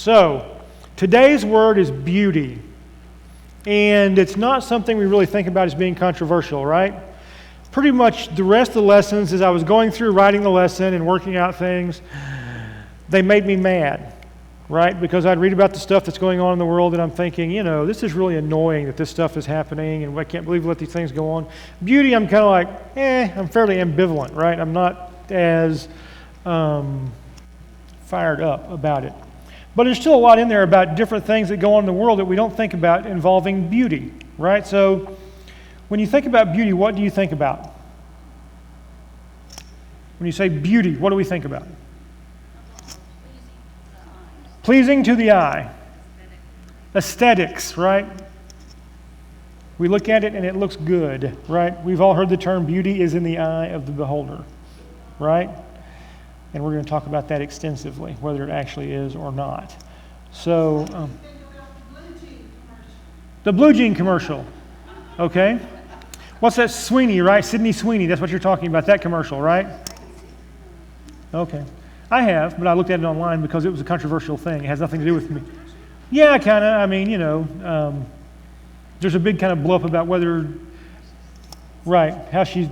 So, today's word is beauty. And it's not something we really think about as being controversial, right? Pretty much the rest of the lessons, as I was going through writing the lesson and working out things, they made me mad, right? Because I'd read about the stuff that's going on in the world and I'm thinking, this is really annoying that this stuff is happening and I can't believe we let these things go on. Beauty, I'm kind of like, I'm fairly ambivalent, right? I'm not as fired up about it. But there's still a lot in there about different things that go on in the world that we don't think about involving beauty, right? So when you think about beauty, what do you think about? When you say beauty, what do we think about? Pleasing to the eye. Aesthetics, right? We look at it and it looks good, right? We've all heard the term beauty is in the eye of the beholder, right? And we're going to talk about that extensively, whether it actually is or not. So, the Blue Jean commercial, okay? What's that, Sweeney, right? Sydney Sweeney, that's what you're talking about, that commercial, right? Okay. I have, but I looked at it online because it was a controversial thing. It has nothing to do with me. Yeah, kind of. I mean, there's a big kind of blow up about whether, right, how she's,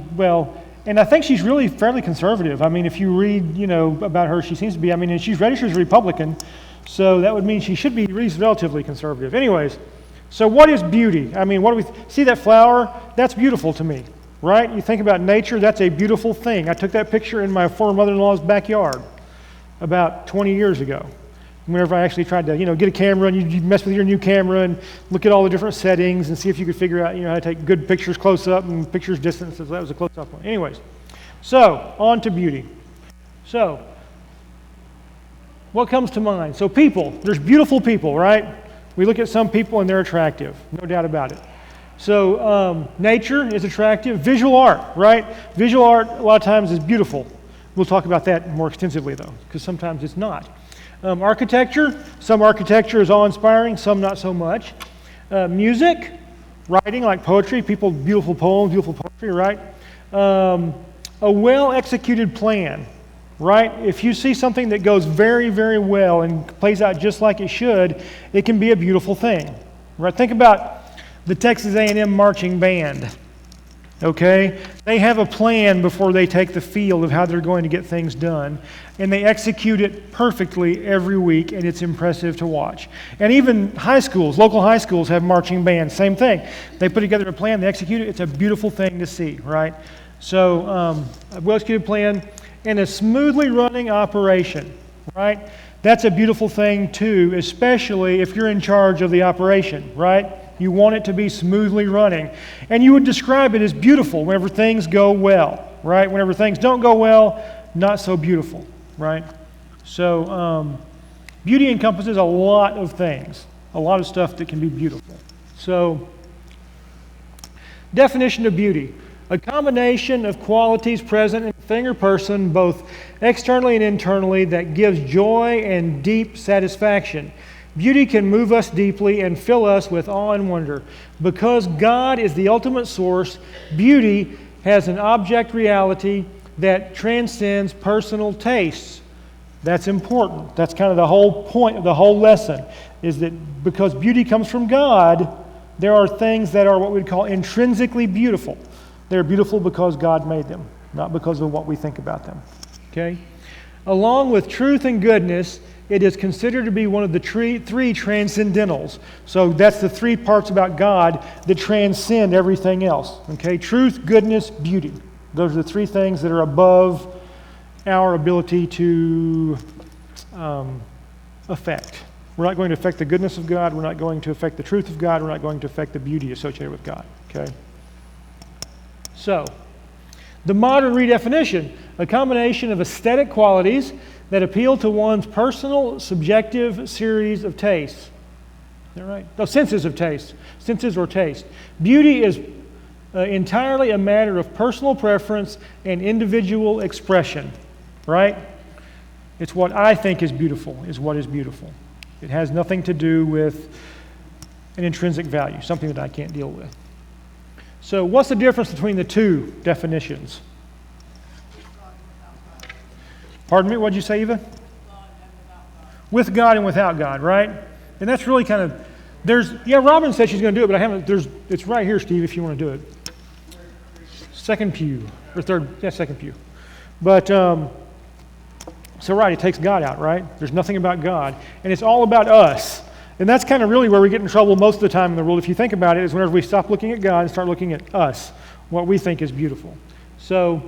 and I think she's really fairly conservative. I mean, if you read, about her, she seems to be, and she's registered as a Republican, so that would mean she should be relatively conservative. Anyways, so what is beauty? I mean, what do we, see that flower? That's beautiful to me, right? You think about nature, that's a beautiful thing. I took that picture in my former mother-in-law's backyard about 20 years ago. Whenever I actually tried to, get a camera and you mess with your new camera and look at all the different settings and see if you could figure out, how to take good pictures close up and pictures distance. So that was a close up one. Anyways, so on to beauty. So, what comes to mind? So people, there's beautiful people, right? We look at some people and they're attractive, no doubt about it. So nature is attractive. Visual art, right? Visual art a lot of times is beautiful. We'll talk about that more extensively though, because sometimes it's not. Architecture, some architecture is awe-inspiring, some not so much. Music, writing like poetry, beautiful poems, beautiful poetry, right? A well-executed plan, right? If you see something that goes very, very well and plays out just like it should, it can be a beautiful thing, right? Think about the Texas A&M marching band. Okay? They have a plan before they take the field of how they're going to get things done, and they execute it perfectly every week, and it's impressive to watch. And even high schools, local high schools have marching bands, same thing. They put together a plan, they execute it, it's a beautiful thing to see, right? So, a well-executed plan and a smoothly running operation, right? That's a beautiful thing too, especially if you're in charge of the operation, right? You want it to be smoothly running. And you would describe it as beautiful whenever things go well, right? Whenever things don't go well, not so beautiful, right? So beauty encompasses a lot of things, a lot of stuff that can be beautiful. So definition of beauty: a combination of qualities present in a thing or person, both externally and internally, that gives joy and deep satisfaction. Beauty can move us deeply and fill us with awe and wonder. Because God is the ultimate source, beauty has an object reality that transcends personal tastes. That's important. That's kind of the whole point of the whole lesson, is that because beauty comes from God, there are things that are what we'd call intrinsically beautiful. They're beautiful because God made them, not because of what we think about them. Okay? Along with truth and goodness, it is considered to be one of the three transcendentals. So that's the three parts about God that transcend everything else. Okay? Truth, goodness, beauty. Those are the three things that are above our ability to affect. We're not going to affect the goodness of God. We're not going to affect the truth of God. We're not going to affect the beauty associated with God. Okay? So, the modern redefinition: a combination of aesthetic qualities that appeal to one's personal, subjective series of tastes. Is that right? No, senses of taste. Senses or taste. Beauty is entirely a matter of personal preference and individual expression, right? It's what I think is beautiful, is what is beautiful. It has nothing to do with an intrinsic value, something that I can't deal with. So what's the difference between the two definitions? Pardon me, what did you say, Eva? with God and without God, right? And that's really kind of, Robin said she's going to do it, but it's right here, Steve, if you want to do it. Second pew, or third, second pew. But, so right, it takes God out, right? There's nothing about God. And it's all about us. And that's kind of really where we get in trouble most of the time in the world, if you think about it, is whenever we stop looking at God and start looking at us, what we think is beautiful. So,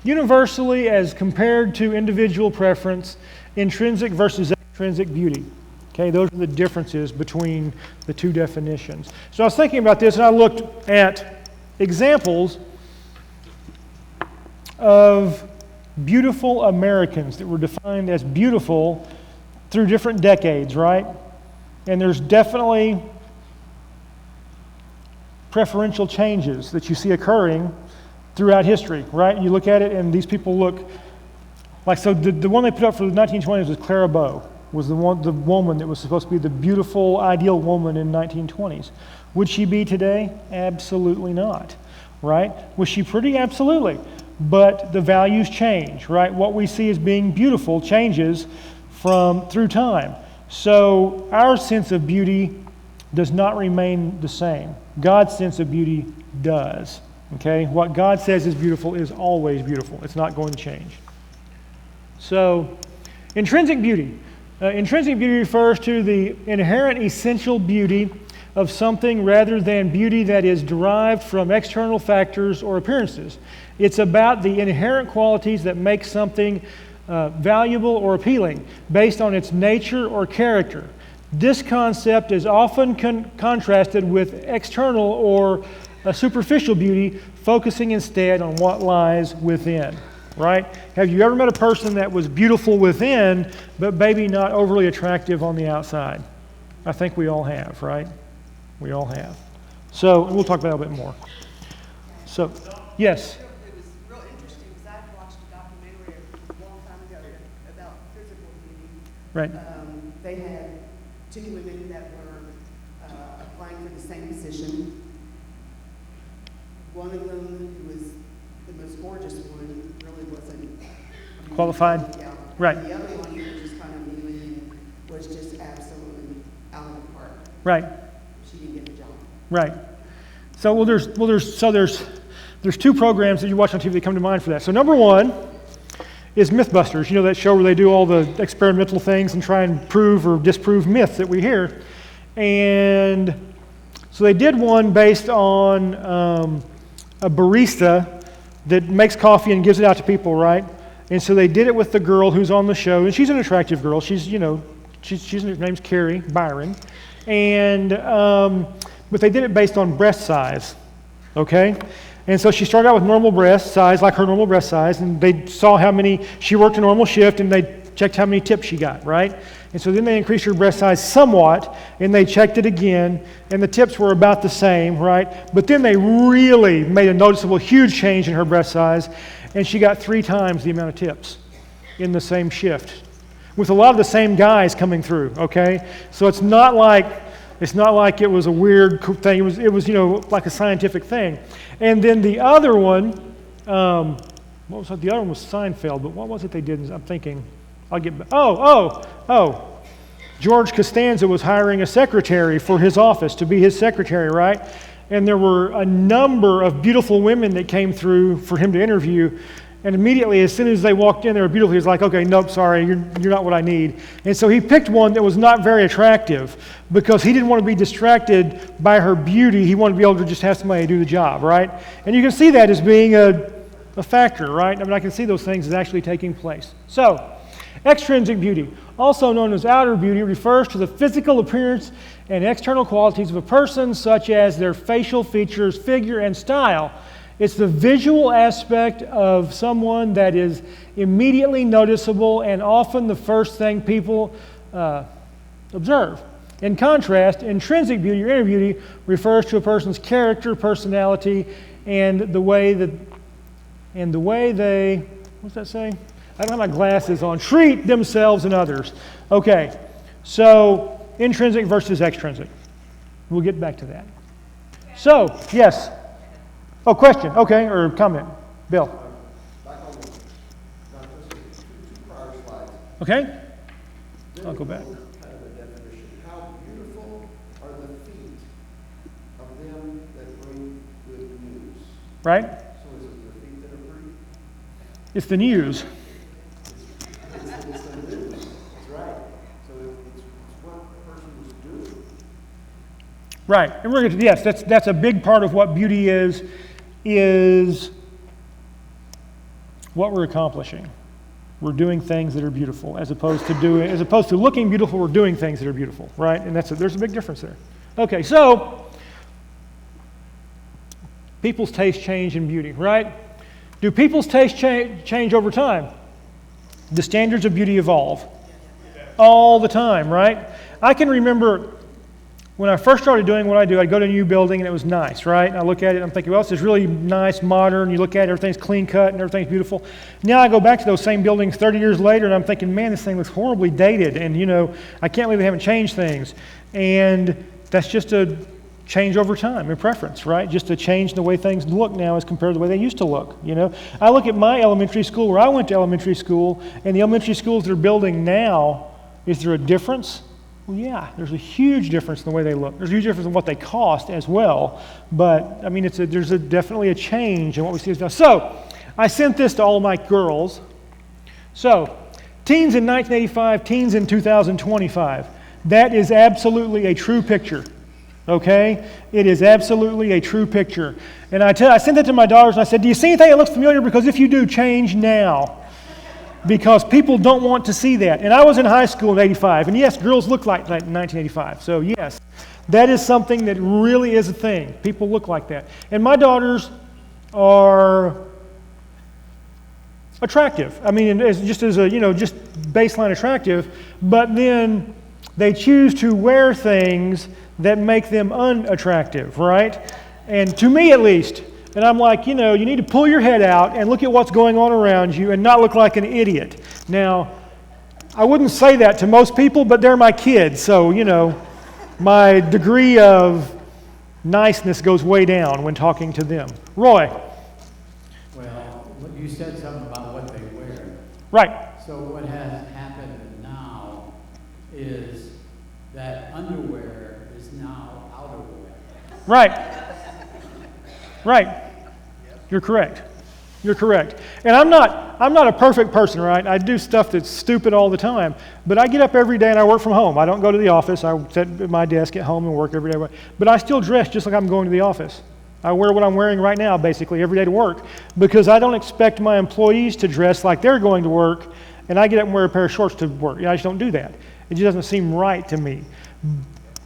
universally, as compared to individual preference, intrinsic versus extrinsic beauty. Okay, those are the differences between the two definitions. So I was thinking about this, and I looked at examples of beautiful Americans that were defined as beautiful through different decades, right? And there's definitely preferential changes that you see occurring throughout history, right? You look at it, and these people look like, so the one they put up for the 1920s was Clara Bow, was the woman that was supposed to be the beautiful, ideal woman in the 1920s. Would she be today? Absolutely not, right? Was she pretty? Absolutely. But the values change, right? What we see as being beautiful changes through time. So our sense of beauty does not remain the same. God's sense of beauty does. Okay? What God says is beautiful is always beautiful. It's not going to change. So, intrinsic beauty. Intrinsic beauty refers to the inherent essential beauty of something rather than beauty that is derived from external factors or appearances. It's about the inherent qualities that make something valuable or appealing based on its nature or character. This concept is often contrasted with external or superficial beauty, focusing instead on what lies within. Right? Have you ever met a person that was beautiful within, but maybe not overly attractive on the outside? I think we all have, right? We all have. So we'll talk about it a bit more. So, yes? It was real interesting because I watched a documentary a long time ago about physical beauty. Right. They had two women that were applying for the same position. One of them, who was the most gorgeous one, really wasn't Qualified? Yeah. Right. The other one, who was just kind of medium, was just absolutely out of the park. Right. She didn't get the job. Right. So there's two programs that you watch on TV that come to mind for that. So number one is Mythbusters. You know that show where they do all the experimental things and try and prove or disprove myths that we hear. And so they did one based on a barista that makes coffee and gives it out to people, right? And so they did it with the girl who's on the show, and she's an attractive girl. She's her name's Carrie Byron, and but they did it based on breast size, okay? And so she started out with normal breast size, like her normal breast size, and they saw she worked a normal shift, and they checked how many tips she got, right? And so then they increased her breast size somewhat, and they checked it again, and the tips were about the same, right? But then they really made a noticeable, huge change in her breast size, and she got 3 times the amount of tips in the same shift, with a lot of the same guys coming through, okay? So it's not like it was a weird thing. It was like a scientific thing. And then the other one, what was it? The other one was Seinfeld, but what was it they did? I'm thinking, I'll get back. George Costanza was hiring a secretary for his office to be his secretary, right? And there were a number of beautiful women that came through for him to interview. And immediately, as soon as they walked in, they were beautiful. He was like, okay, nope, sorry, you're not what I need. And so he picked one that was not very attractive because he didn't want to be distracted by her beauty. He wanted to be able to just have somebody do the job, right? And you can see that as being a factor, right? I mean, I can see those things as actually taking place. So, extrinsic beauty, also known as outer beauty, refers to the physical appearance and external qualities of a person, such as their facial features, figure, and style. It's the visual aspect of someone that is immediately noticeable and often the first thing people observe. In contrast, intrinsic beauty or inner beauty refers to a person's character, personality, and the way they, what's that say? I don't have my glasses on. Treat themselves and others. Okay, so intrinsic versus extrinsic. We'll get back to that. So, yes. Oh, question. Okay, or comment. Bill. Back on two prior slides. Okay. I'll go back. Kind of a definition. How beautiful are the feet of them that bring good news? Right? So is it the feet that are pretty? It's the news. It's the news. That's right. So it's what the person was doing. Right. And we're going to, yes, that's a big part of what beauty is what we're accomplishing. We're doing things that are beautiful, as opposed to looking beautiful, we're doing things that are beautiful, right? And there's a big difference there. Okay, so people's taste change in beauty, right? Do people's taste change over time? The standards of beauty evolve all the time, right? I can remember when I first started doing what I do, I'd go to a new building and it was nice, right? And I look at it and I'm thinking, well, this is really nice, modern. You look at it, everything's clean cut and everything's beautiful. Now I go back to those same buildings 30 years later and I'm thinking, man, this thing looks horribly dated. And, I can't believe they haven't changed things. And that's just a change over time, a preference, right? Just a change in the way things look now as compared to the way they used to look, I look at my elementary school where I went to elementary school and the elementary schools they're building now, is there a difference? Well, yeah, there's a huge difference in the way they look. There's a huge difference in what they cost as well. But, I mean, there's definitely a change in what we see as now. So, I sent this to all my girls. So, teens in 1985, teens in 2025. That is absolutely a true picture. Okay? It is absolutely a true picture. And I sent that to my daughters and I said, do you see anything that looks familiar? Because if you do, change now. Because people don't want to see that. And I was in high school in 85, and yes, girls look like that in 1985. So yes, that is something that really is a thing. People look like that. And my daughters are attractive. I mean, just baseline attractive, but then they choose to wear things that make them unattractive, right? And to me at least. And I'm like, you need to pull your head out and look at what's going on around you and not look like an idiot. Now, I wouldn't say that to most people, but they're my kids. So, my degree of niceness goes way down when talking to them. Roy. Well, you said something about what they wear. Right. So what has happened now is that underwear is now outerwear. Right. Right. You're correct. You're correct. And I'm not a perfect person, right? I do stuff that's stupid all the time. But I get up every day and I work from home. I don't go to the office. I sit at my desk at home and work every day. But I still dress just like I'm going to the office. I wear what I'm wearing right now, basically, every day to work. Because I don't expect my employees to dress like they're going to work, and I get up and wear a pair of shorts to work. I just don't do that. It just doesn't seem right to me.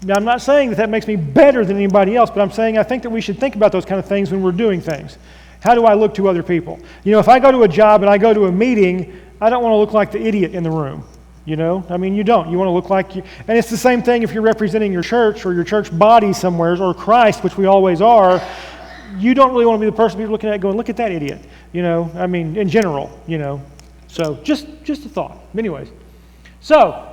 Now, I'm not saying that makes me better than anybody else, but I'm saying I think that we should think about those kind of things when we're doing things. How do I look to other people? If I go to a job and I go to a meeting, I don't want to look like the idiot in the room. I mean, you don't. You want to look like you. And it's the same thing if you're representing your church or your church body somewhere, or Christ, which we always are. You don't really want to be the person people are looking at going, look at that idiot. I mean, in general, So just a thought. Anyways. So,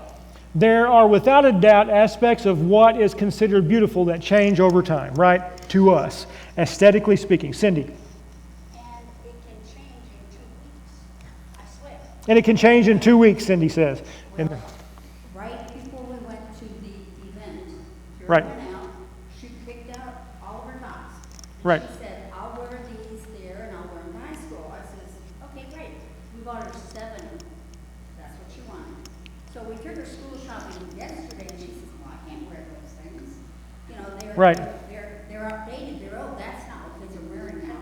there are without a doubt aspects of what is considered beautiful that change over time, right? To us, aesthetically speaking. Cindy. And it can change in 2 weeks. I swear. And it can change in 2 weeks, Cindy says. Well, right before we went to the event, Right. went out, she picked out all of her tops. Right. She said, I'll wear these there and I'll wear them to high school. I says, okay, great. We bought her 7. That's what she wanted. So we took her school shopping yesterday and she says, well, I can't wear those things. They're, Right. they're outdated. They're old. That's not what kids are wearing now.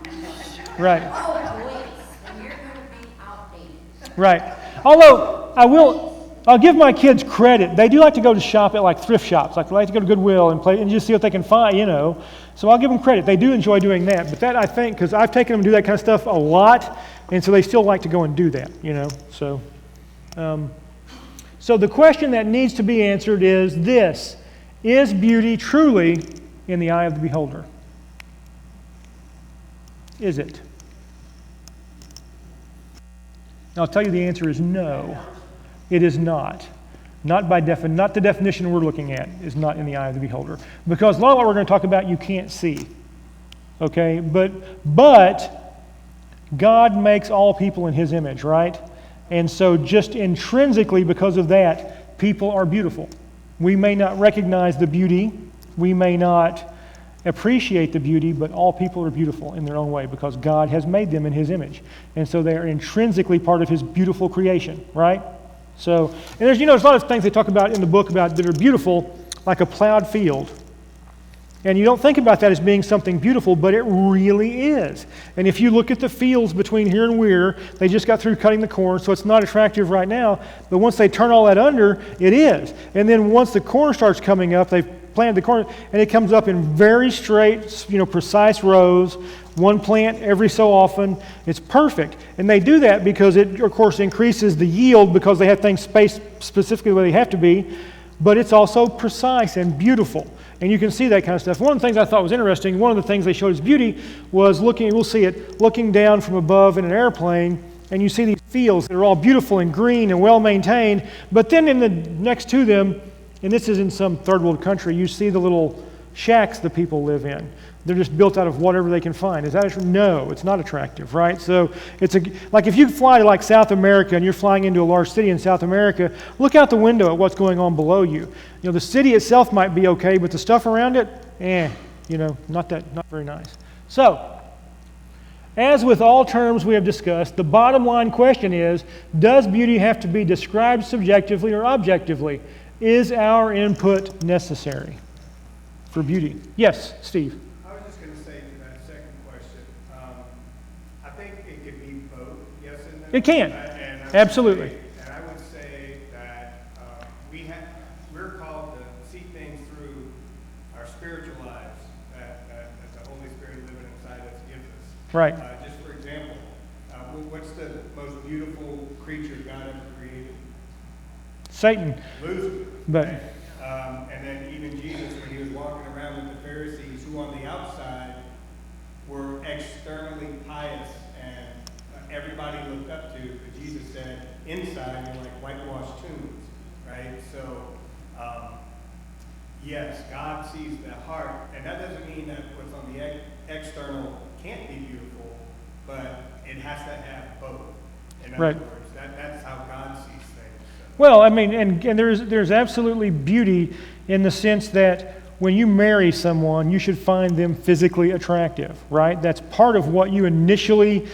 Right. Oh, boys, and you're going to be outdated. Right. Although I'll give my kids credit. They do like to go to shop at like thrift shops. Like they like to go to Goodwill and play and just see what they can find, So I'll give them credit. They do enjoy doing that. But that I think, because I've taken them to do that kind of stuff a lot, and so they still like to go and do that, So, so the question that needs to be answered is this: is beauty truly in the eye of the beholder? Is it? I'll tell you the answer is no. It is not. Not the definition we're looking at is not in the eye of the beholder. Because a lot of what we're going to talk about you can't see. Okay? But God makes all people in His image, right? And so just intrinsically because of that, people are beautiful. We may not recognize the beauty, we may not appreciate the beauty, but all people are beautiful in their own way because God has made them in His image. And so they are intrinsically part of His beautiful creation, right? So, and there's a lot of things they talk about in the book about that are beautiful, like a plowed field. And you don't think about that as being something beautiful, but it really is. And if you look at the fields between here and Weir, they just got through cutting the corn, so it's not attractive right now. But once they turn all that under, it is. And then once the corn starts coming up, they've planted the corn, and it comes up in very straight, precise rows, one plant every so often. It's perfect. And they do that because it, of course, increases the yield because they have things spaced specifically where they have to be, but it's also precise and beautiful. And you can see that kind of stuff. One of the things I thought was interesting, one of the things they showed as beauty was we'll see it, looking down from above in an airplane, and you see these fields that are all beautiful and green and well maintained, but then in the next to them, and this is in some third world country, you see the little shacks the people live in. They're just built out of whatever they can find. Is that no, it's not attractive, right? So it's like if you fly to like South America and you're flying into a large city in South America, look out the window at what's going on below you. The city itself might be okay, but the stuff around it, not very nice. So, as with all terms we have discussed, the bottom line question is, does beauty have to be described subjectively or objectively? Is our input necessary for beauty? Yes, Steve. I was just going to say to that second question, I think it could be both, yes and no. It can, absolutely. And I would say that we're called to see things through our spiritual lives that the Holy Spirit living inside us gives us. Right. Just for example, what's the most beautiful creature God ever created? Satan. Lucifer. But and then even Jesus, when he was walking around with the Pharisees, who on the outside were externally pious and everybody looked up to, but Jesus said, inside you're like whitewashed tombs, right? So, yes, God sees the heart, and that doesn't mean that what's on the external can't be beautiful, but it has to have both. In other words, that's how God sees things. Well, I mean, and there's absolutely beauty in the sense that when you marry someone, you should find them physically attractive, right? That's part of what you initially,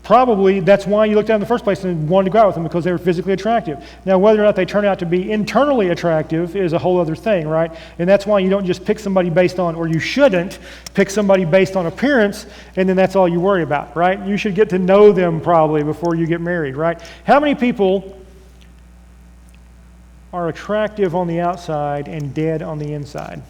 probably, that's why you looked at them in the first place and wanted to go out with them, because they were physically attractive. Now, whether or not they turn out to be internally attractive is a whole other thing, right? And that's why you don't just pick somebody based on, or you shouldn't pick somebody based on appearance, and then that's all you worry about, right? You should get to know them probably before you get married, right? How many people are attractive on the outside and dead on the inside?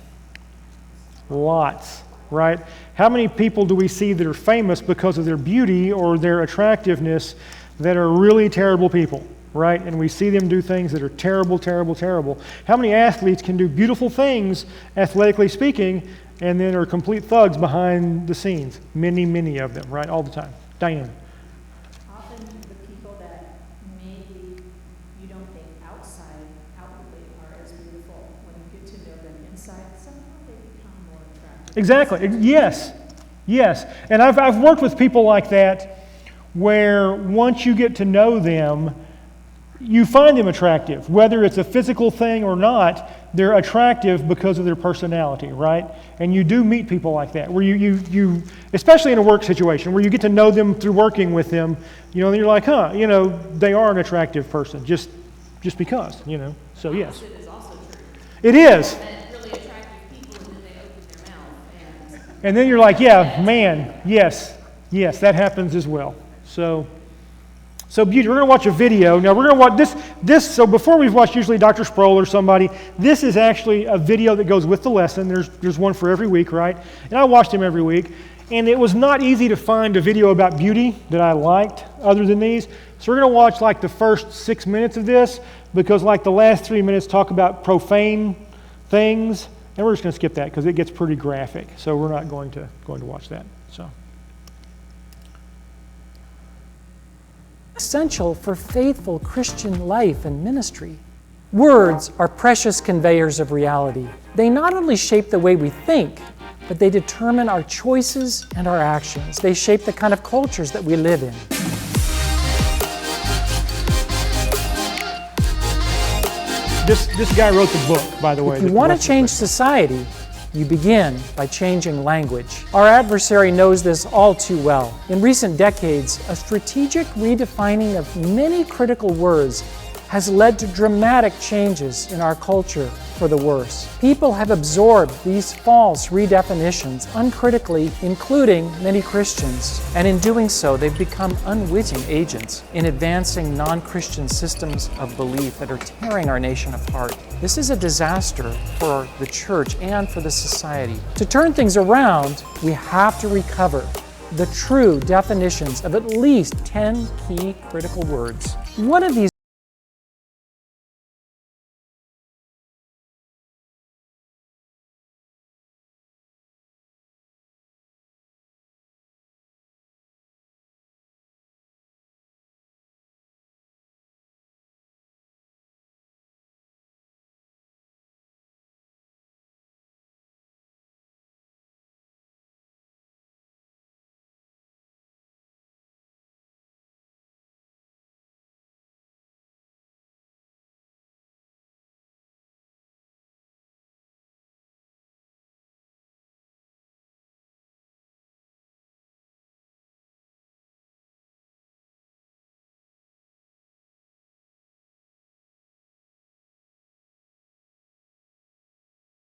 Lots, right? How many people do we see that are famous because of their beauty or their attractiveness that are really terrible people, right? And we see them do things that are terrible, terrible, terrible. How many athletes can do beautiful things, athletically speaking, and then are complete thugs behind the scenes? Many, many of them, right? All the time. Diane. Often the people that maybe you don't think outwardly are as beautiful, when you get to know them inside, somehow they become more attractive. Exactly. Yes. And I've worked with people like that where once you get to know them, you find them attractive. Whether it's a physical thing or not, they're attractive because of their personality, right? And you do meet people like that, where you especially in a work situation, where you get to know them through working with them, and you're like, they are an attractive person, just because, So yes. Opposite is also true. It is. Met really attractive people, and then they open their mouth, And then you're like, yeah, man, yes, that happens as well. So beauty. We're going to watch a video. Now we're going to watch this. So before we've watched usually Dr. Sproul or somebody, this is actually a video that goes with the lesson. There's one for every week, right? And I watched him every week. And it was not easy to find a video about beauty that I liked other than these. So we're going to watch like the first 6 minutes of this, because like the last 3 minutes talk about profane things. And we're just going to skip that because it gets pretty graphic. So we're not going to watch that. So. Essential for faithful Christian life and ministry. Words are precious conveyors of reality. They not only shape the way we think, but they determine our choices and our actions. They shape the kind of cultures that we live in. This guy wrote the book, by the way. If you want to change society, you begin by changing language. Our adversary knows this all too well. In recent decades, a strategic redefining of many critical words has led to dramatic changes in our culture for the worse. People have absorbed these false redefinitions uncritically, including many Christians, and in doing so, they've become unwitting agents in advancing non-Christian systems of belief that are tearing our nation apart. This is a disaster for the church and for the society. To turn things around, we have to recover the true definitions of at least 10 key critical words. One of these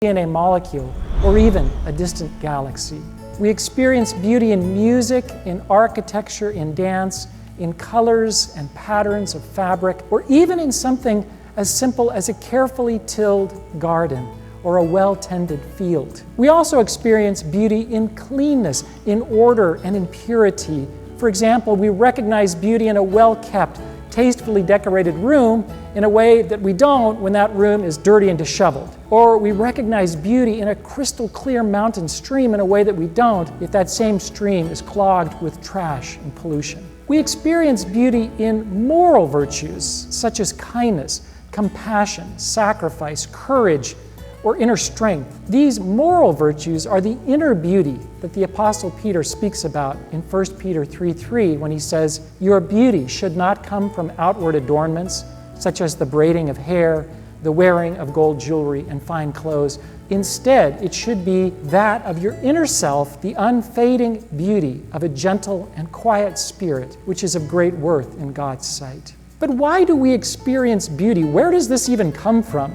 in a molecule or even a distant galaxy. We experience beauty in music, in architecture, in dance, in colors and patterns of fabric, or even in something as simple as a carefully tilled garden or a well-tended field. We also experience beauty in cleanness, in order, and in purity. For example, we recognize beauty in a well-kept, tastefully decorated room in a way that we don't when that room is dirty and disheveled. Or we recognize beauty in a crystal clear mountain stream in a way that we don't if that same stream is clogged with trash and pollution. We experience beauty in moral virtues such as kindness, compassion, sacrifice, courage, or inner strength. These moral virtues are the inner beauty that the Apostle Peter speaks about in 1 Peter 3:3 when he says, "Your beauty should not come from outward adornments, such as the braiding of hair, the wearing of gold jewelry and fine clothes. Instead, it should be that of your inner self, the unfading beauty of a gentle and quiet spirit, which is of great worth in God's sight." But why do we experience beauty? Where does this even come from?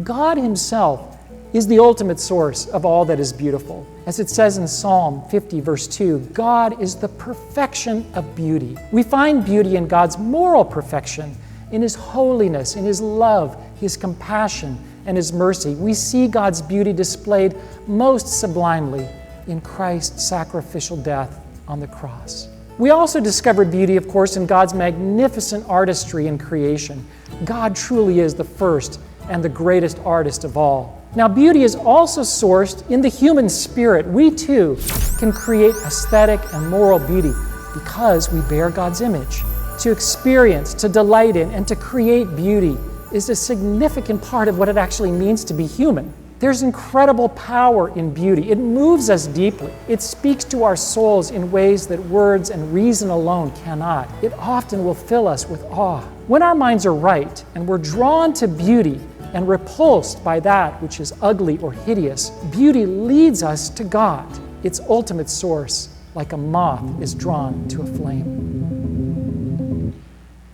God Himself is the ultimate source of all that is beautiful. As it says in Psalm 50, verse 2, God is the perfection of beauty. We find beauty in God's moral perfection, in His holiness, in His love, His compassion, and His mercy. We see God's beauty displayed most sublimely in Christ's sacrificial death on the cross. We also discover beauty, of course, in God's magnificent artistry in creation. God truly is the first and the greatest artist of all. Now, beauty is also sourced in the human spirit. We too can create aesthetic and moral beauty because we bear God's image. To experience, to delight in, and to create beauty is a significant part of what it actually means to be human. There's incredible power in beauty. It moves us deeply. It speaks to our souls in ways that words and reason alone cannot. It often will fill us with awe. When our minds are right and we're drawn to beauty and repulsed by that which is ugly or hideous, beauty leads us to God, its ultimate source, like a moth is drawn to a flame.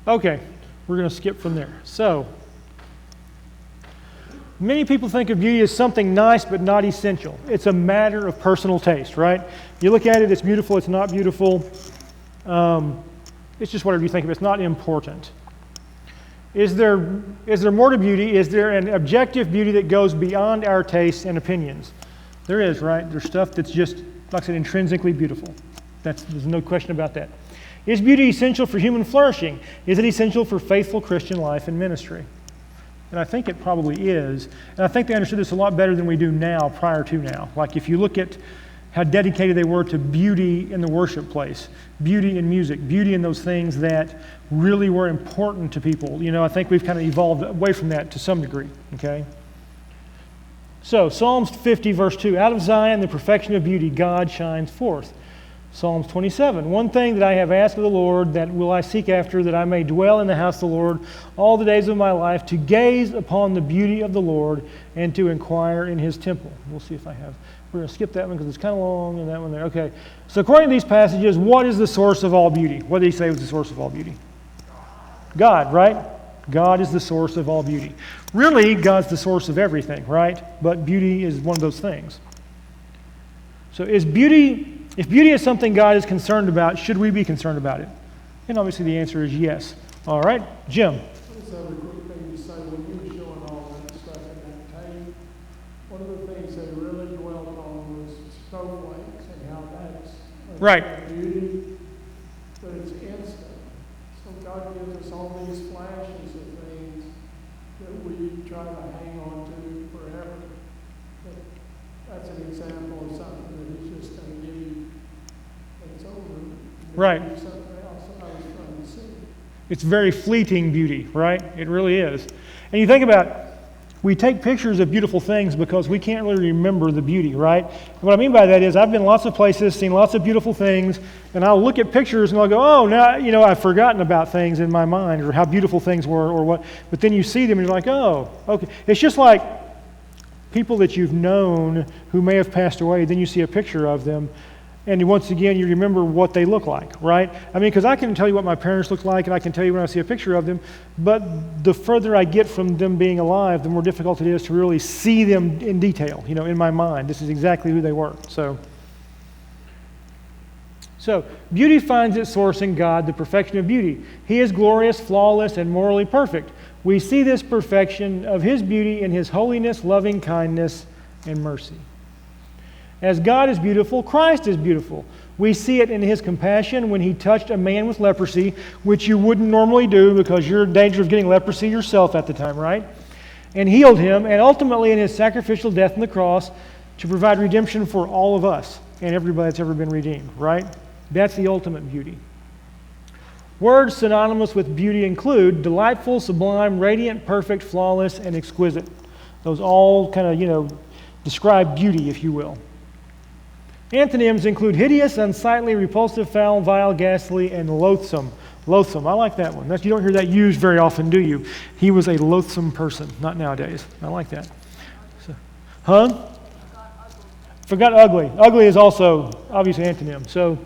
Okay, we're going to skip from there. So, many people think of beauty as something nice but not essential. It's a matter of personal taste, right? You look at it, it's beautiful, it's not beautiful. It's just whatever you think of it. It's not important. Is there more to beauty? Is there an objective beauty that goes beyond our tastes and opinions? There is, right? There's stuff that's just, like I said, intrinsically beautiful. There's no question about that. Is beauty essential for human flourishing? Is it essential for faithful Christian life and ministry? And I think it probably is. And I think they understood this a lot better than we do now, prior to now. Like if you look at how dedicated they were to beauty in the worship place, beauty in music, beauty in those things that really were important to people. You know, I think we've kind of evolved away from that to some degree, okay? So, Psalms 50, verse 2, out of Zion, the perfection of beauty, God shines forth. Psalms 27, one thing that I have asked of the Lord, that will I seek after, that I may dwell in the house of the Lord all the days of my life, to gaze upon the beauty of the Lord and to inquire in his temple. We'll see if I have, we're going to skip that one because it's kind of long, and that one there. Okay, so according to these passages, what is the source of all beauty? What did he say was the source of all beauty? God, right? God is the source of all beauty. Really, God's the source of everything, right? But beauty is one of those things. So if beauty is something God is concerned about, should we be concerned about it? And obviously the answer is yes. All right, Jim. I just have a quick thing to say. When you were showing all that stuff in that tape, one of the things they really dwelt on was snowflakes and how that's Right. beauty, but it's instant. So God gives us all these flashes of things that we try to hang on to forever. But that's an example of something that He's just going to give you. It's over. Right. Give you something else that I was trying to see. It's very fleeting beauty, right? It really is. And you think about, we take pictures of beautiful things because we can't really remember the beauty, right? And what I mean by that is I've been lots of places, seen lots of beautiful things, and I'll look at pictures and I'll go, oh, now, I've forgotten about things in my mind or how beautiful things were or what. But then you see them and you're like, oh, okay. It's just like people that you've known who may have passed away, then you see a picture of them, and once again, you remember what they look like, right? I mean, because I can tell you what my parents look like, and I can tell you when I see a picture of them, but the further I get from them being alive, the more difficult it is to really see them in detail, in my mind. This is exactly who they were. So beauty finds its source in God, the perfection of beauty. He is glorious, flawless, and morally perfect. We see this perfection of His beauty in His holiness, loving kindness, and mercy. As God is beautiful, Christ is beautiful. We see it in His compassion when He touched a man with leprosy, which you wouldn't normally do because you're in danger of getting leprosy yourself at the time, right? And healed him, and ultimately in His sacrificial death on the cross to provide redemption for all of us and everybody that's ever been redeemed, right? That's the ultimate beauty. Words synonymous with beauty include delightful, sublime, radiant, perfect, flawless, and exquisite. Those all kind of, describe beauty, if you will. Antonyms include hideous, unsightly, repulsive, foul, vile, ghastly, and loathsome. Loathsome, I like that one. You don't hear that used very often, do you? He was a loathsome person, not nowadays. I like that. Forgot ugly. Ugly is also obviously antonym. So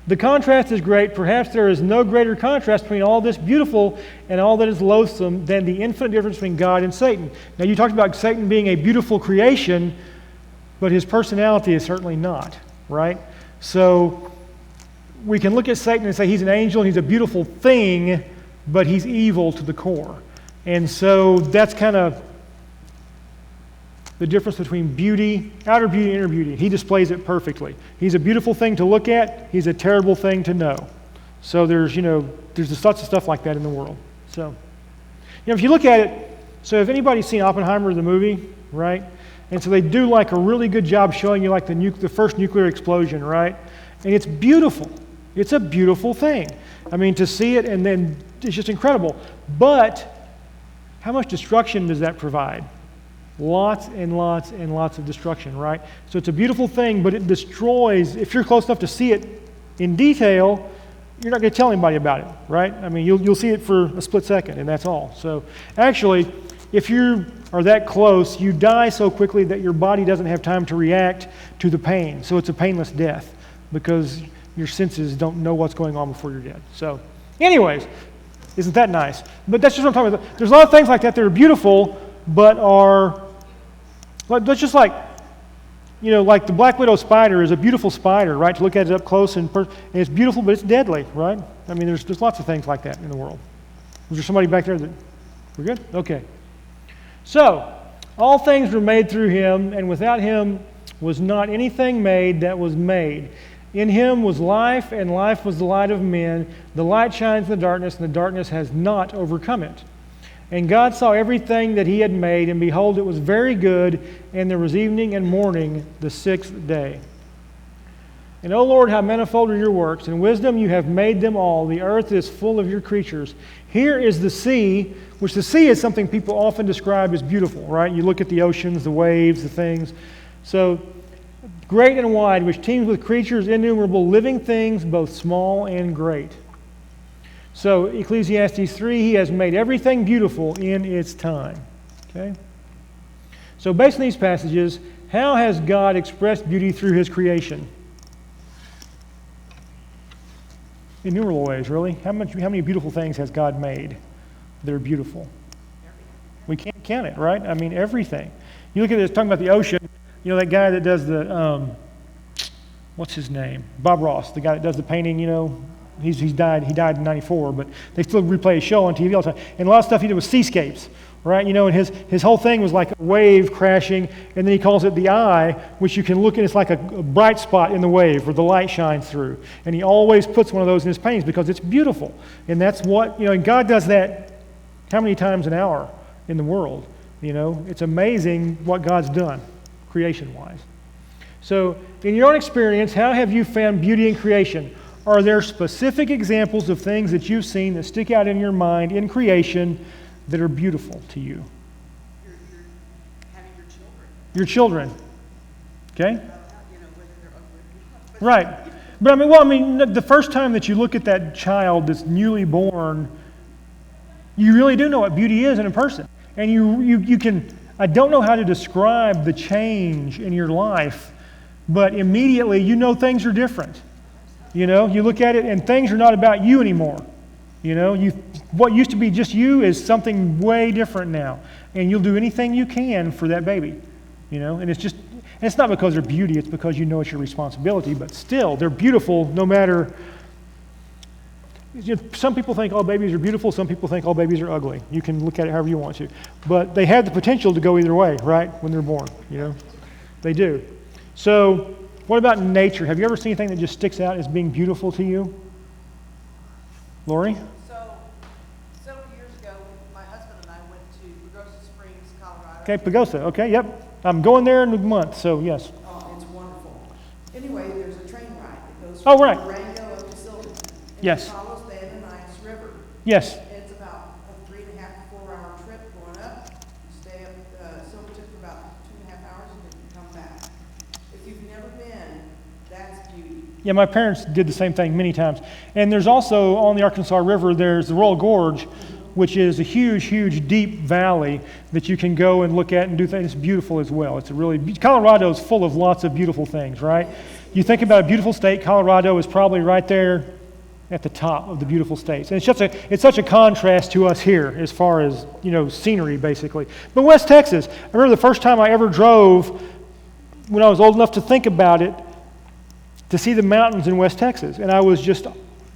the contrast is great. Perhaps there is no greater contrast between all this beautiful and all that is loathsome than the infinite difference between God and Satan. Now you talked about Satan being a beautiful creation, but his personality is certainly not. Right? So we can look at Satan and say he's an angel, he's a beautiful thing, but he's evil to the core. And so that's kind of the difference between beauty, outer beauty, and inner beauty. He displays it perfectly. He's a beautiful thing to look at, he's a terrible thing to know. So there's just lots of stuff like that in the world. So, if you look at it, so if anybody's seen Oppenheimer, the movie, right? And so they do like a really good job showing you like the first nuclear explosion, right? And it's beautiful. It's a beautiful thing. I mean, to see it and then it's just incredible. But how much destruction does that provide? Lots and lots and lots of destruction, right? So it's a beautiful thing, but it destroys. If you're close enough to see it in detail, you're not going to tell anybody about it, right? I mean, you'll see it for a split second, and that's all. So actually, if you are that close, you die so quickly that your body doesn't have time to react to the pain. So it's a painless death because your senses don't know what's going on before you're dead. So anyways, isn't that nice? But that's just what I'm talking about. There's a lot of things like that that are beautiful, but are, that's just like, like the black widow spider is a beautiful spider, right? To look at it up close and it's beautiful, but it's deadly, right? I mean, there's lots of things like that in the world. Was there somebody back there that, we're good? Okay. So, all things were made through Him, and without Him was not anything made that was made. In Him was life, and life was the light of men. The light shines in the darkness, and the darkness has not overcome it. And God saw everything that He had made, and behold, it was very good, and there was evening and morning the sixth day. And, O Lord, how manifold are your works. In wisdom you have made them all. The earth is full of your creatures. Here is the sea, which the sea is something people often describe as beautiful, right? You look at the oceans, the waves, the things. So great and wide, which teems with creatures innumerable, living things, both small and great. So Ecclesiastes 3, he has made everything beautiful in its time. Okay? So based on these passages, how has God expressed beauty through his creation? Innumerable ways, really. How many beautiful things has God made that are beautiful? We can't count it, right? I mean, everything. You look at this, talking about the ocean, you know, that guy that does the, what's his name? Bob Ross, the guy that does the painting, you know, he died in 94, but they still replay his show on TV all the time. And a lot of stuff he did was seascapes, right? You know, and his whole thing was like a wave crashing, and then he calls it the eye, which you can look at, it's like a bright spot in the wave where the light shines through. And he always puts one of those in his paintings because it's beautiful. And that's what, you know, and God does that how many times an hour in the world? You know, it's amazing what God's done, creation-wise. So, in your own experience, how have you found beauty in creation? Are there specific examples of things that you've seen that stick out in your mind in creation that are beautiful to you? You're having Your your children, children. Okay? you know, whether they're ugly. But Right. But I mean, the first time that you look at that child that's newly born, you really do know what beauty is in a person. And you can, I don't know how to describe the change in your life, but immediately you know things are different. You know, you look at it and things are not about you anymore. You know, what used to be just you is something way different now. And you'll do anything you can for that baby. You know, and it's not because they're beauty, it's because you know it's your responsibility, but still, they're beautiful no matter. You know, some people think all babies are beautiful, some people think all babies are ugly. You can look at it however you want to. But they have the potential to go either way, right, when they're born, you know? They do. So, what about nature? Have you ever seen anything that just sticks out as being beautiful to you? Lori? So, several years ago, my husband and I went to Pagosa Springs, Colorado. Okay, Pagosa. Okay, yep. I'm going there in a month, so yes. Oh, it's wonderful. Anyway, there's a train ride that goes Oh, from right. Durango up to Silverton. And Yes. it follows the Ananias River. Yes. It's about a 3.5 to 4 hour trip going up. You stay up Silverton for about 2.5 hours and then you come back. If you've never been, that's beauty. Yeah, my parents did the same thing many times. And there's also, on the Arkansas River, there's the Royal Gorge, which is a huge, huge, deep valley that you can go and look at and do things. It's beautiful as well. It's a really, Colorado is full of lots of beautiful things, right? You think about a beautiful state, Colorado is probably right there at the top of the beautiful states. And it's such a contrast to us here as far as, you know, scenery, basically. But West Texas, I remember the first time I ever drove, when I was old enough to think about it, to see the mountains in West Texas. And I was just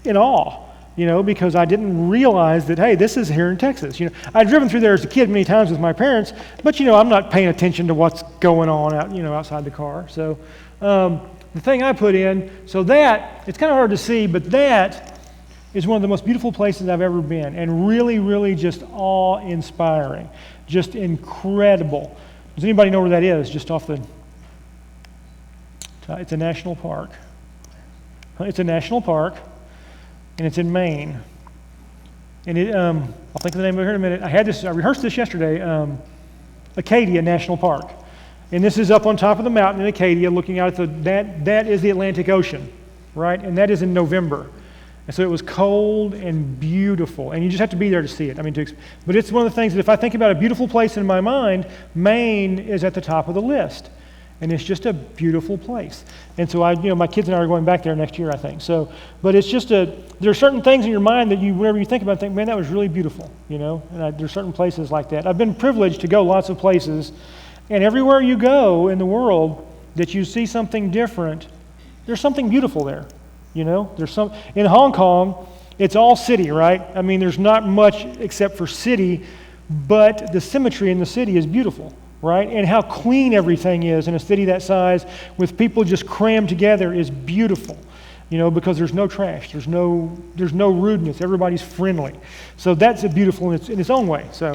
in awe, you know, because I didn't realize that, hey, this is here in Texas. You know, I'd driven through there as a kid many times with my parents, but, you know, I'm not paying attention to what's going on out, you know, outside the car. So the thing I put in, so that, it's kind of hard to see, but that is one of the most beautiful places I've ever been, and really, really just awe-inspiring, just incredible. Does anybody know where that is? Just off the, it's a national park. It's a national park, and it's in Maine. And I'll think of the name of it here in a minute. I rehearsed this yesterday, Acadia National Park. And this is up on top of the mountain in Acadia, looking out at that is the Atlantic Ocean, right? And that is in November. And so it was cold and beautiful, and you just have to be there to see it. I mean, but it's one of the things that if I think about a beautiful place in my mind, Maine is at the top of the list. And it's just a beautiful place. And so my kids and I are going back there next year, I think. So, but it's just there are certain things in your mind that whenever you think about it, think, man, that was really beautiful, you know? And there are certain places like that. I've been privileged to go lots of places, and everywhere you go in the world that you see something different, there's something beautiful there, you know? In Hong Kong, it's all city, right? I mean, there's not much except for city, but the symmetry in the city is beautiful. Right? And how clean everything is in a city that size with people just crammed together is beautiful, you know, because there's no trash, there's no rudeness, everybody's friendly. So that's beautiful in its own way. So,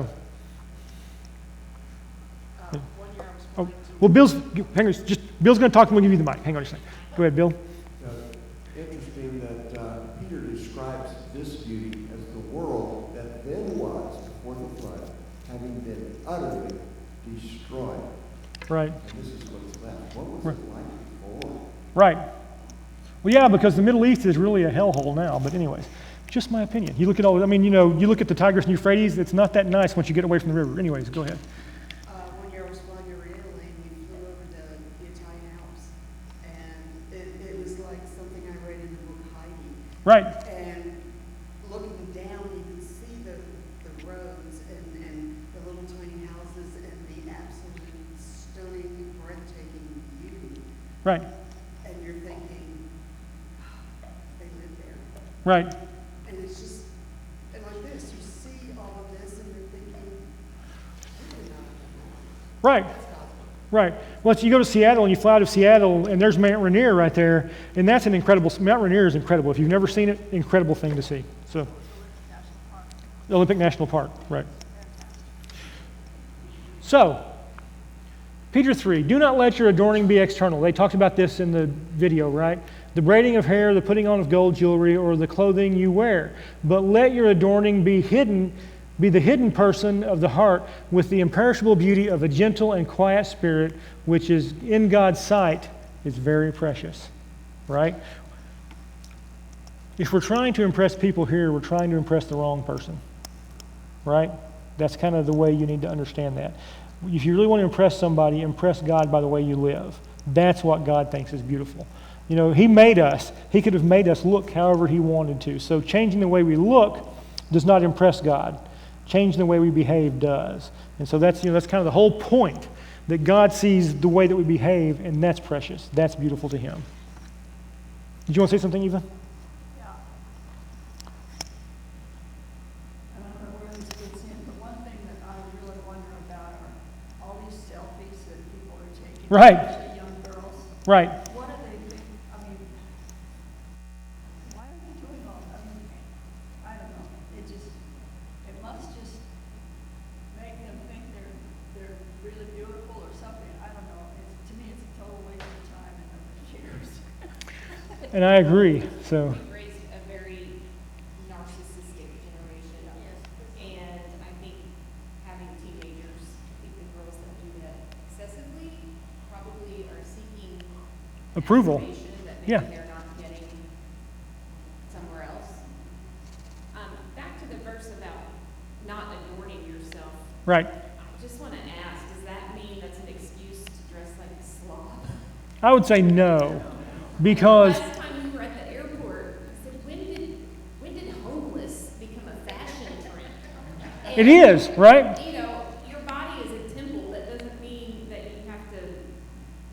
1 year I was well, Bill's going to talk and we'll give you the mic. Hang on a second. Go ahead, Bill. Interesting that Peter describes this beauty as the world that then was before the flood, having been utterly destroyed. Right. And this is what's left. What was it like before? Right. Well, yeah, because the Middle East is really a hellhole now. But anyways, just my opinion. You look at all. I mean, you know, you look at the Tigris and Euphrates. It's not that nice once you get away from the river. Anyways, go ahead. When you was while you were in Italy, we flew over the Italian Alps, and it was like something I read in the book Heidi. Right. And looking down, you can see the roads and the little tiny houses and the absolute stunning, breathtaking beauty. Right. And you're thinking, they live there. Right. And it's just, and like this, you see all of this and you're thinking, really not. Right. That's God's work. Right. Well, you go to Seattle and you fly out of Seattle, and there's Mount Rainier right there, and that's an incredible. Mount Rainier is incredible. If you've never seen it, incredible thing to see. So, the Olympic National Park, right? So, Peter 3. Do not let your adorning be external. They talked about this in the video, right? The braiding of hair, the putting on of gold jewelry, or the clothing you wear. But let your adorning be hidden. Be the hidden person of the heart with the imperishable beauty of a gentle and quiet spirit, which is in God's sight is very precious, right? If we're trying to impress people here, we're trying to impress the wrong person, right? That's kind of the way you need to understand that. If you really want to impress somebody, impress God by the way you live. That's what God thinks is beautiful. You know, He made us. He could have made us look however He wanted to. So changing the way we look does not impress God. Changing the way we behave does. And so that's, that's kind of the whole point, that God sees the way that we behave, and that's precious. That's beautiful to Him. Did you want to say something, Eva? Yeah. I don't know where this fits in, but one thing that I really wonder about are all these selfies that people are taking. Right. Especially young girls. Right. What do they think? I mean, why are they doing all that? I mean, I don't know. It must just make them think they're really beautiful or something. I don't know. To me, it's a total waste of time and of years. And I agree. So, We've raised a very narcissistic generation. And I think having teenagers, even girls that do that excessively, probably are seeking approval. affirmation that maybe Yeah. they're not getting somewhere else. Back to the verse about not adorning yourself. Right. I just want to ask, does that mean that's an excuse to dress like a slob? I would say no, because Last time we were at the airport, I said, when did homeless become a fashion trend? it is, right? You know, your body is a temple. That doesn't mean that you have to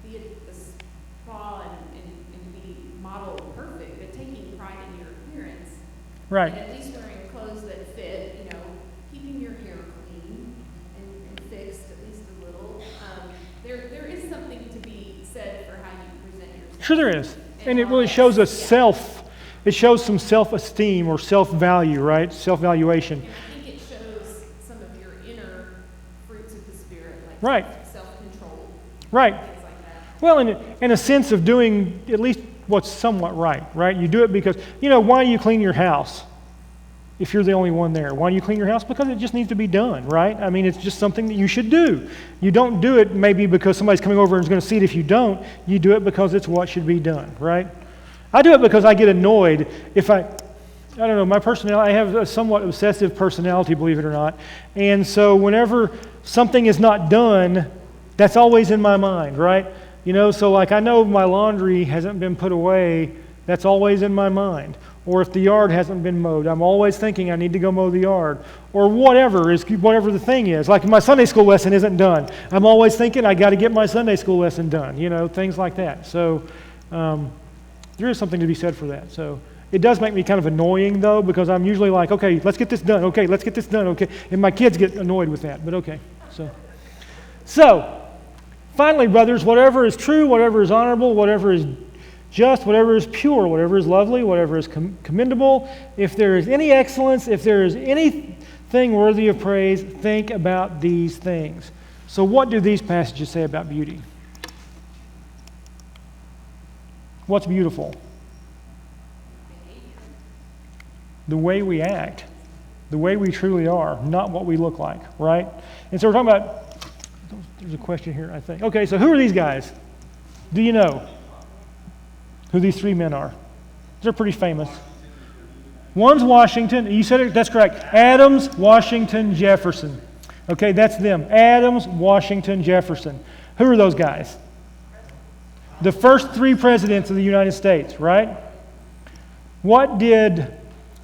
be at the spa and be model perfect, but taking pride in your appearance. Right. And at least wearing clothes that fit, you know, keeping your hair clean and fixed at least a little. There is something to be said for how you present yourself. Sure there is. And it really shows us it shows some self-esteem or self-value, right? Self-valuation. And I think it shows some of your inner fruits of the Spirit, like Right. self-control, Right. things like that. Well, in a sense of doing at least what's somewhat right? You do it because, why do you clean your house if you're the only one there? Why do you clean your house? Because it just needs to be done, right? I mean, it's just something that you should do. You don't do it maybe because somebody's coming over and is going to see it if you don't. You do it because it's what should be done, right? I do it because I get annoyed if I don't know, my personality, I have a somewhat obsessive personality, believe it or not. And so whenever something is not done, that's always in my mind, right? So like I know my laundry hasn't been put away, that's always in my mind. Or if the yard hasn't been mowed, I'm always thinking I need to go mow the yard. Or whatever the thing is. Like my Sunday school lesson isn't done. I'm always thinking I got to get my Sunday school lesson done, things like that. So there is something to be said for that. So it does make me kind of annoying though, because I'm usually like, okay, let's get this done. Okay, let's get this done. Okay. And my kids get annoyed with that, but okay. So finally, brothers, whatever is true, whatever is honorable, whatever is just, whatever is pure, whatever is lovely, whatever is commendable, if there is any excellence, if there is anything worthy of praise, think about these things. So what do these passages say about beauty? What's beautiful? The way we act, the way we truly are, not what we look like, right? And so we're talking about There's a question here, I think. Okay, so who are these guys? Do you know who these three men are? They're pretty famous. One's Washington. You said it, that's correct. Adams, Washington, Jefferson. Okay, that's them. Adams, Washington, Jefferson. Who are those guys? The first three presidents of the United States, right? What did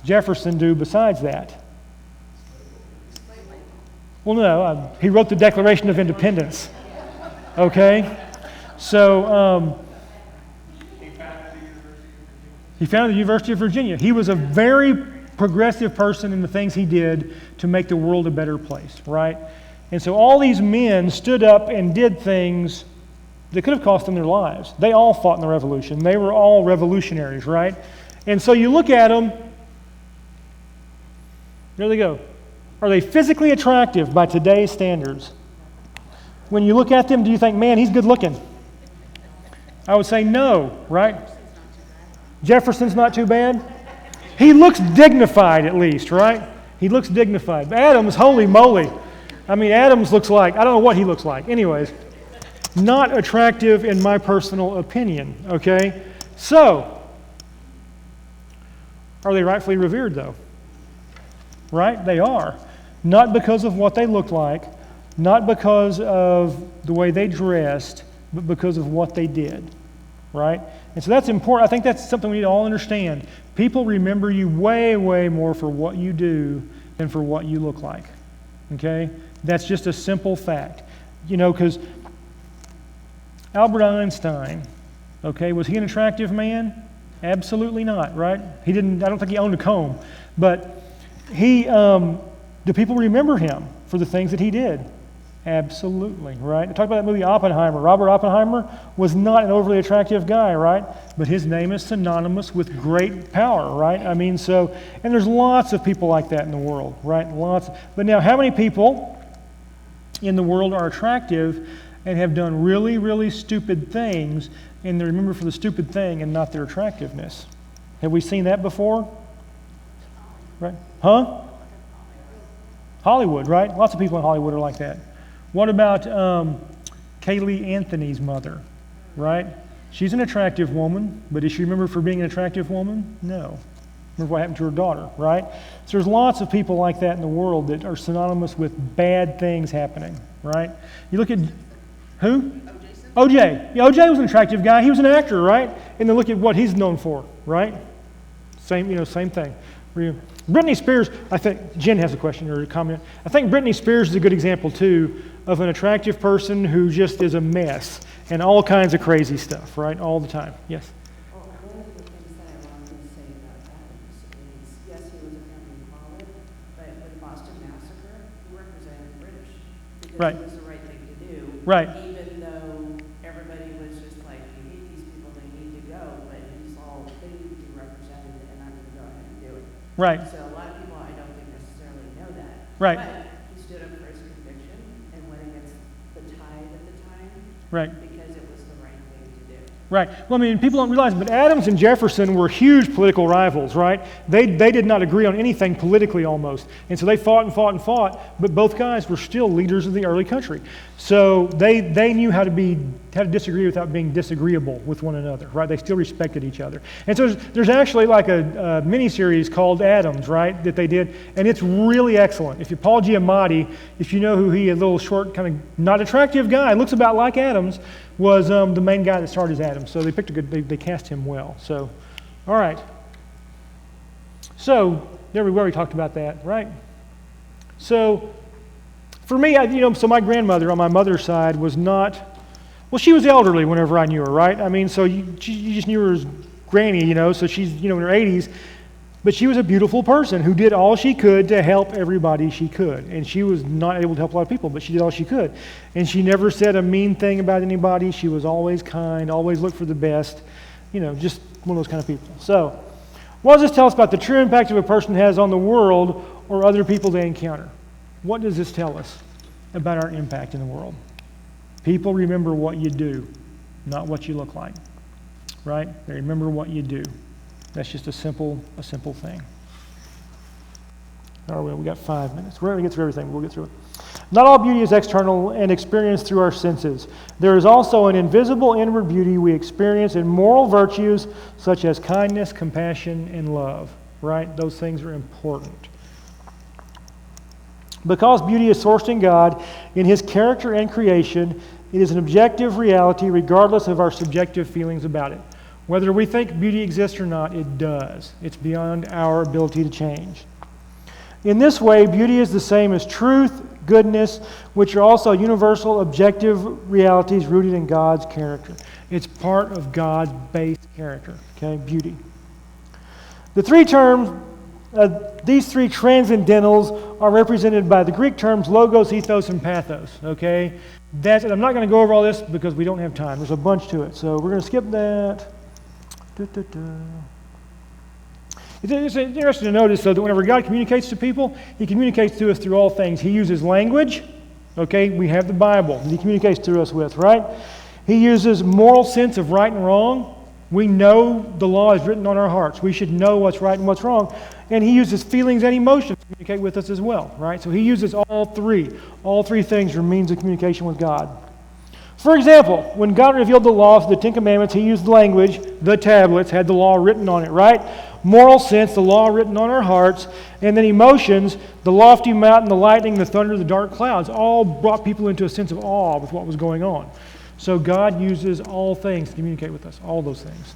Jefferson do besides that? Well, no, he wrote the Declaration of Independence. Okay? So, he founded the University of Virginia. He was a very progressive person in the things he did to make the world a better place, right? And so all these men stood up and did things that could have cost them their lives. They all fought in the Revolution. They were all revolutionaries, right? And so you look at them, there they go. Are they physically attractive by today's standards? When you look at them, do you think, man, he's good looking? I would say no, right? Jefferson's not too bad. He looks dignified at least, right? He looks dignified. Adams, holy moly. I mean, Adams looks like, I don't know what he looks like. Anyways, not attractive in my personal opinion, okay? So, are they rightfully revered though? Right? They are. Not because of what they looked like, not because of the way they dressed, but because of what they did, right? And so that's important. I think that's something we need to all understand. People remember you way, way more for what you do than for what you look like, okay? That's just a simple fact. You know, because Albert Einstein, okay, was he an attractive man? Absolutely not, right? I don't think he owned a comb, but do people remember him for the things that he did? Absolutely, right? I talked about that movie Oppenheimer. Robert Oppenheimer was not an overly attractive guy, right? But his name is synonymous with great power, right? I mean, so, and there's lots of people like that in the world, right? Lots. But now, how many people in the world are attractive and have done really, really stupid things, and they're remembered for the stupid thing and not their attractiveness? Have we seen that before? Right? Huh? Hollywood, right? Lots of people in Hollywood are like that. What about Kaylee Anthony's mother, right? She's an attractive woman, but is she remembered for being an attractive woman? No. Remember what happened to her daughter, right? So there's lots of people like that in the world that are synonymous with bad things happening, right? You look at, who? O.J. Yeah, O.J. was an attractive guy. He was an actor, right? And then look at what he's known for, right? Same thing. Britney Spears, I think, Jen has a question or a comment. I think Britney Spears is a good example, too, of an attractive person who just is a mess and all kinds of crazy stuff, right? All the time. Yes? Well, one of the things that I wanted to say about Adams is, yes, he was a founding father, but with the Boston Massacre, he represented the British because Right. it was the right thing to do. Right. Even though everybody was just like, we hate these people, they need to go, but he saw they need to be represented, and I'm going to go ahead and do it. Right. So a lot of people, I don't think necessarily know that. Right. But he stood up for his conviction and went against the tide at the time Right. because it was the right thing to do. Right. Well, I mean, people don't realize, but Adams and Jefferson were huge political rivals, right? They did not agree on anything politically almost. And so they fought and fought and fought, but both guys were still leaders of the early country. So they knew how to disagree without being disagreeable with one another, right? They still respected each other. And so there's actually like a mini-series called Adams, right, that they did, and it's really excellent. Paul Giamatti, if you know who he is, a little short, kind of not attractive guy, looks about like Adams, was the main guy that started as Adams. So they picked they cast him well. So, all right. So there we were. We talked about that, right? So for me, so my grandmother on my mother's side was not. Well, she was elderly whenever I knew her, right? I mean, so you just knew her as Granny, so she's in her 80s. But she was a beautiful person who did all she could to help everybody she could. And she was not able to help a lot of people, but she did all she could. And she never said a mean thing about anybody. She was always kind, always looked for the best, just one of those kind of people. So, what does this tell us about the true impact of a person has on the world or other people they encounter? What does this tell us about our impact in the world? People remember what you do, not what you look like, right? They remember what you do. That's just a simple thing. Or we got 5 minutes. We're going to get through everything. We'll get through it. Not all beauty is external and experienced through our senses. There is also an invisible inward beauty we experience in moral virtues such as kindness, compassion, and love. Right? Those things are important. Because beauty is sourced in God, in His character and creation, it is an objective reality regardless of our subjective feelings about it. Whether we think beauty exists or not, it does. It's beyond our ability to change. In this way, beauty is the same as truth, goodness, which are also universal, objective realities rooted in God's character. It's part of God's base character, okay, beauty. The three terms, these three transcendentals are represented by the Greek terms logos, ethos, and pathos, okay? I'm not going to go over all this because we don't have time. There's a bunch to it, so we're going to skip that. It's interesting to notice, though, that whenever God communicates to people, He communicates to us through all things. He uses language. Okay, we have the Bible that He communicates to us with, right? He uses moral sense of right and wrong. We know the law is written on our hearts. We should know what's right and what's wrong. And He uses feelings and emotions to communicate with us as well, right? So He uses all three. All three things are means of communication with God. For example, when God revealed the laws, the Ten Commandments, He used language, the tablets, had the law written on it, right? Moral sense, the law written on our hearts, and then emotions, the lofty mountain, the lightning, the thunder, the dark clouds, all brought people into a sense of awe with what was going on. So God uses all things to communicate with us, all those things.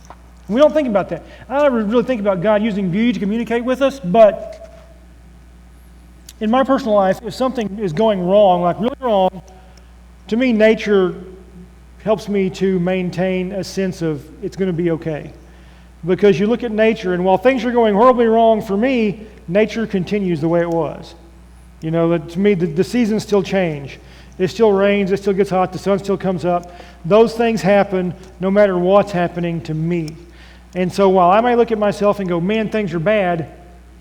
We don't think about that. I don't really think about God using beauty to communicate with us, but in my personal life, if something is going wrong, like really wrong, to me, nature helps me to maintain a sense of it's going to be okay. Because you look at nature, and while things are going horribly wrong for me, nature continues the way it was. You know, to me, the seasons still change. It still rains, it still gets hot, the sun still comes up. Those things happen no matter what's happening to me. And so while I might look at myself and go, man, things are bad,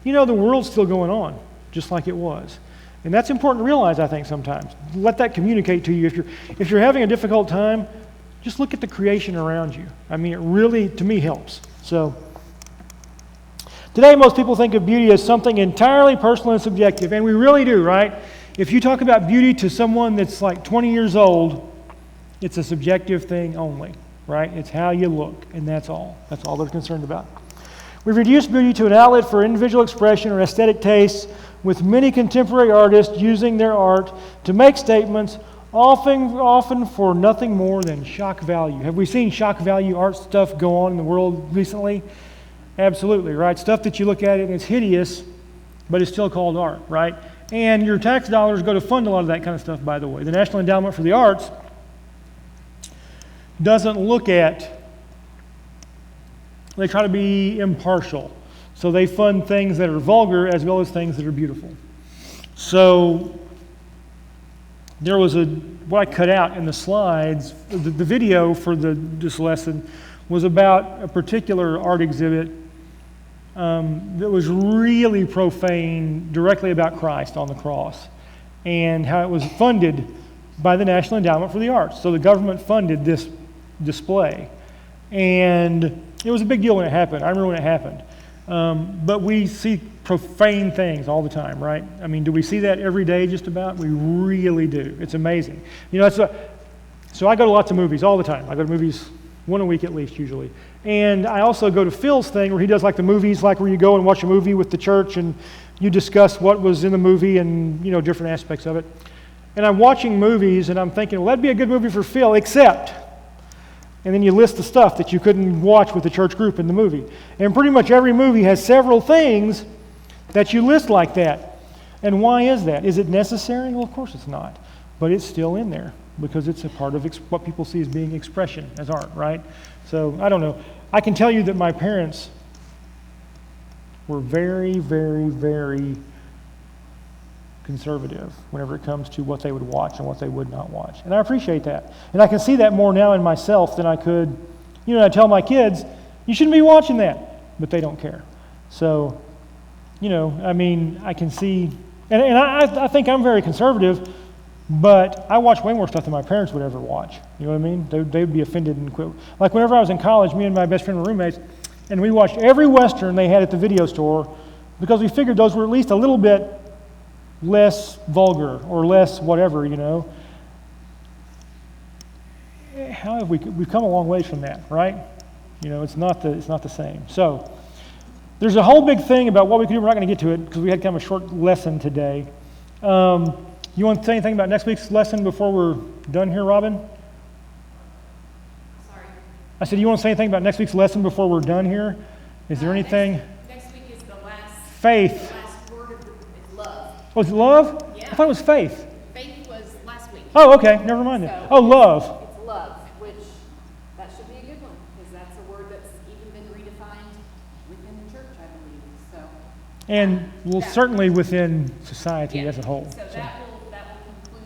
you know, the world's still going on, just like it was. And that's important to realize, I think, sometimes. Let that communicate to you. If you're having a difficult time, just look at the creation around you. I mean, it really, to me, helps. So, today most people think of beauty as something entirely personal and subjective, and we really do, right? If you talk about beauty to someone that's like 20 years old, it's a subjective thing only, right? It's how you look, and that's all. That's all they're concerned about. We've reduced beauty to an outlet for individual expression or aesthetic tastes, with many contemporary artists using their art to make statements often for nothing more than shock value. Have we seen shock value art stuff go on in the world recently? Absolutely, right? Stuff that you look at and it's hideous, but it's still called art, right? And your tax dollars go to fund a lot of that kind of stuff, by the way. The National Endowment for the Arts doesn't look at, they try to be impartial. So they fund things that are vulgar as well as things that are beautiful. So there was what I cut out in the slides, the video for this lesson was about a particular art exhibit that was really profane, directly about Christ on the cross, and how it was funded by the National Endowment for the Arts. So the government funded this display. And it was a big deal when it happened. I remember when it happened. But we see profane things all the time, right? I mean, do we see that every day just about? We really do. It's amazing. You know, so I go to lots of movies all the time. I go to movies one a week at least, usually. And I also go to Phil's thing where he does like the movies, like where you go and watch a movie with the church and you discuss what was in the movie and, you know, different aspects of it. And I'm watching movies and I'm thinking, well, that'd be a good movie for Phil, except... And then you list the stuff that you couldn't watch with the church group in the movie. And pretty much every movie has several things that you list like that. And why is that? Is it necessary? Well, of course it's not. But it's still in there because it's a part of what people see as being expression, as art, right? So, I don't know. I can tell you that my parents were very, very, very conservative whenever it comes to what they would watch and what they would not watch. And I appreciate that. And I can see that more now in myself than I could, you know, I tell my kids, you shouldn't be watching that, but they don't care. So, you know, I mean, I can see, and I think I'm very conservative, but I watch way more stuff than my parents would ever watch. You know what I mean? They would be offended and quit. Like whenever I was in college, me and my best friend were roommates, and we watched every Western they had at the video store because we figured those were at least a little bit less vulgar or less whatever, you know. How have we've come a long ways from that, right? You know, it's not the same. So there's a whole big thing about what we can do. We're not going to get to it because we had kind of a short lesson today. You want to say anything about next week's lesson before we're done here, Robin? Sorry. I said, you want to say anything about next week's lesson before we're done here? Is there anything? Next week is the last. Faith. The last word of is love. Was it love? Yeah. I thought it was faith. Faith was last week. Oh, okay. Never mind then. So Oh, love. It's love, which, that should be a good one, because that's a word that's even been redefined within the church, I believe, so. And well, Yeah. certainly within society Yeah. as a whole. So So. that